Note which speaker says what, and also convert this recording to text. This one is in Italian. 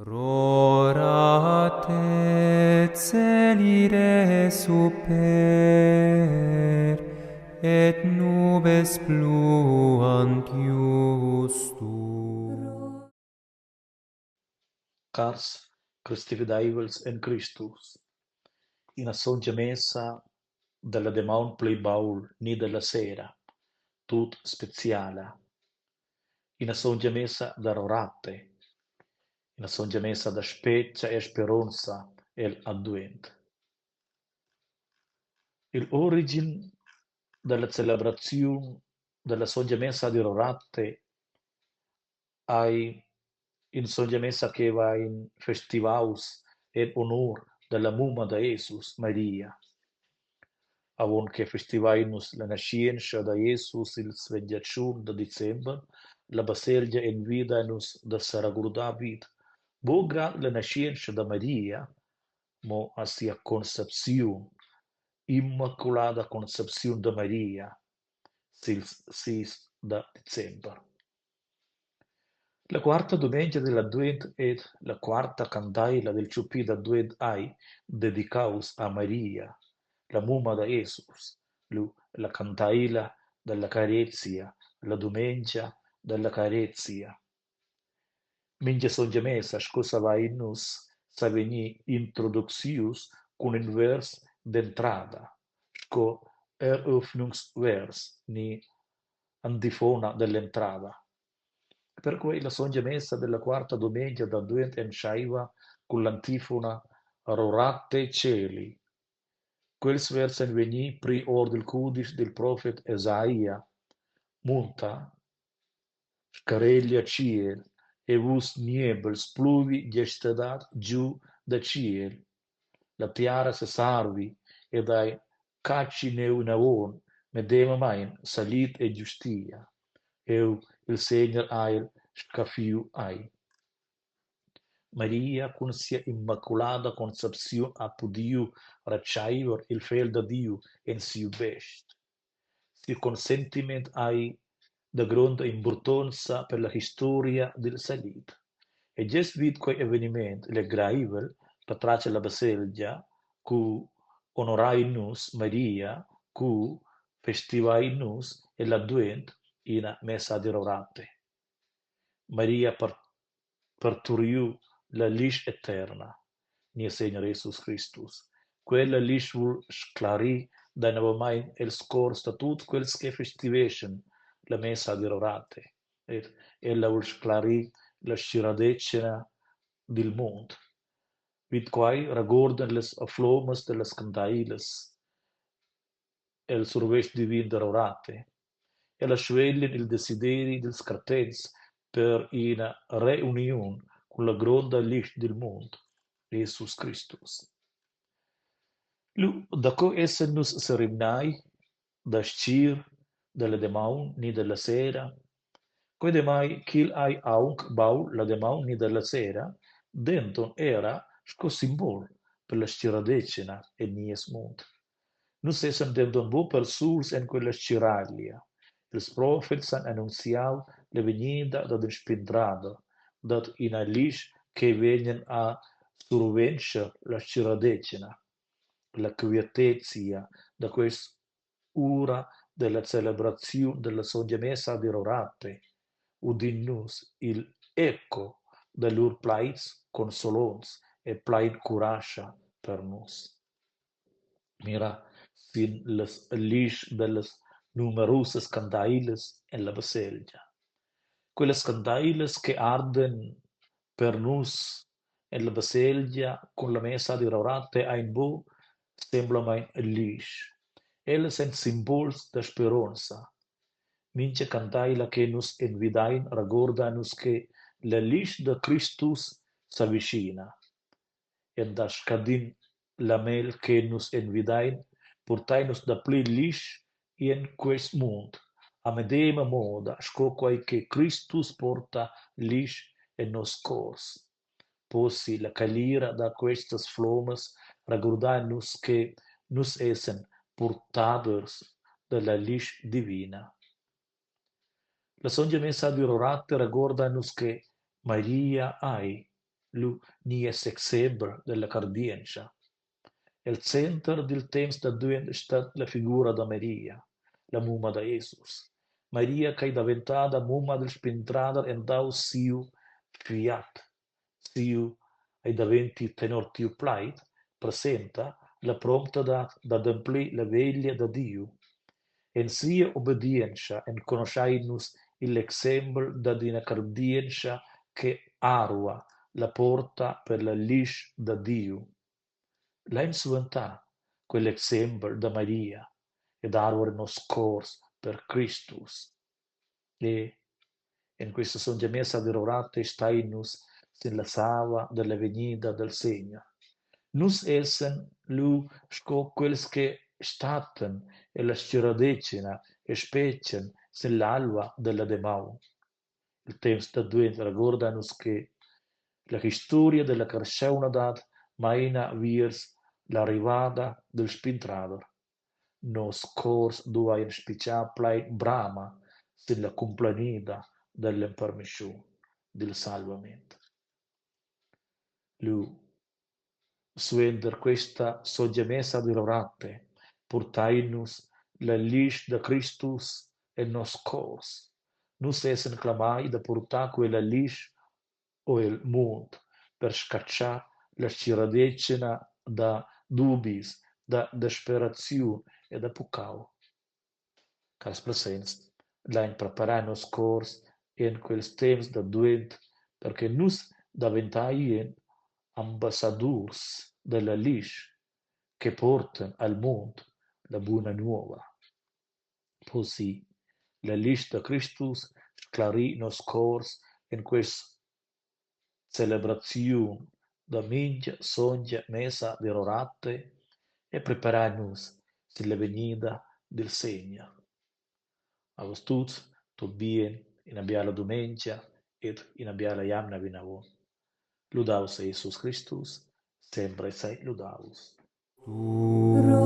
Speaker 1: Rora te celire super, et nubes pluant iustur.
Speaker 2: Cars Christifidaivels en Christus, in songia messa della demaun plei baul ni della sera, tut speciala, in songia messa da rorate, in songia messa da speccia e speranza el advent. Il origin della celebrazione della songia messa di rorate ai in songia messa che va in festivaus en onor della mumma da Jesus Maria. Avon che festivainus la nascienza da Jesus il 21 de dicembre, la baselgia en vida nus da Saragurdavid, bogra la nascienza da Maria, mo a sia concepción, immaculada concepción da Maria, sil 6 da dicembre. La quarta domenica dell'Advent ed la quarta cantaila del ciupì d'Advent ai dedicaus a Maria, la mumma da Jesus, la cantaila della Carezia, la domenica della Carezia. Minge songe messa scusa va in nus, sa veni introduxius con un vers d'entrada, sco eröffnungsvers ni antifona dell'entrada. Per cui la songia messa della quarta domenica d'Advent ensciaiva con l'antifona Rorate cieli. Quels versen veni pri or del cudis del profet Esaia, multa, scareglia ciel, e vus niebels pluvi gestedat giù da ciel. La tiara se sarvi, ed ai caci neu navon, medema main salit e giustia. Eu il Segner ail scafiu ai. Maria, con sia immaculada concepción apudiu racciaivor il fel da Diu en siu best. Si consentiment ai da gronda importanza per la historia del salit. E gest vid quei eveniment le graivel, patrace la baselgia, cu onorai nus Maria, cu festivai nus e l'advent in messa di rorate. Maria parturiu la lis eterna, nia Signor Jesus Christus. Quella lis vul sclari da novamain el scor statut quels che festivation la messa di rorate. Et ella vul sclari la sciradecena del mond. Vid quai ragordan les afflomas de las candailas, el survest divin de rorate, e la sveglia il desideri dels cretens per una reunion con la gronda licht del mondo, Jesus Christus. Daco essen nus serimnai, da scir, della demaun, ni della sera, quei demai ch'il ai aunc bau la demaun ni della sera, denton era sco simbol per la sciradecena e nies mond. Nus essen denton bo per suls en quella sciralia. Els profets han annunciau la venida da den spindrada, dat in a lis che venien a survencer la sciradecena, la quietezia da quest'ora della celebrazione della songia messa di rorate, udin nus il eco de lur plaids consolons e plaid curascia per nus. Mira, sin les lis de les numerosas candailes en la baselgia. Quelles candailes che arden per nus en la baselgia con la messa di rorate ein bo sembla mai lis. Elles en simbols da speranza. Mince cantaila che nus envidain ragorda nus che la lis de Christus s'avvicina. E da scadin la mel che nus envidain portainus da pli lis in quest mund, a medema moda, sco quai che Christus porta lis en nos cors. Possi la calira da questas flomas ragordai nus che nus essen portadors de la lis divina. La songia messa di rorate ragorda nus che Maria ai lu nies exempel della cardienza. El center del temps da duent stat la figura da Maria, la mumma da Jesus. Maria che è diventata mumma del spintrader en dau siu fiat, siu ai daventi tenor tiu plait, presenta la prompta da ademplir la veglia da Dio. En sia obbedienza en conosciainus l'exempel da dina cardienza che arua la porta per la lis da Dio. La insuentà quell'exempel da Maria ed arvore nos cors per Christus. E in questa songiamessa adorate stainus sin la sava della venida del Segna. Nus essen lu sco quels che staten e la sciradecina e specen sin l'alba della demau. Il temps da duent recordanus che la storia della carseunidad maina viers l'arrivada del spintrader. Nos cors duain spicia plai brama sin la complanida dell'impermission del salvamento. Lu suenter questa soggiamessa di rorate, purtainus la lis de Christus en nos cors. Nus essen clamai da portar quella lis o il mund per scacciar la ciradecina da dubis, da desperaziun e da pucau. Cals presents, l'ain preparar nos cors en quels temps da duent, perché nus daventaien ambassadors della lis che porten al mund la buona nuova. Così la lis de Christus sclarì nos cors in questa celebraziun da mingia songia mesa de rorate e preparar-nos sin la venida del Segna. A vos tuts, tot bien, in abbiala domenica ed in abbiala jamna vinavon. Ludaus Jesus Christus, sempre sei ludaus.
Speaker 1: Tu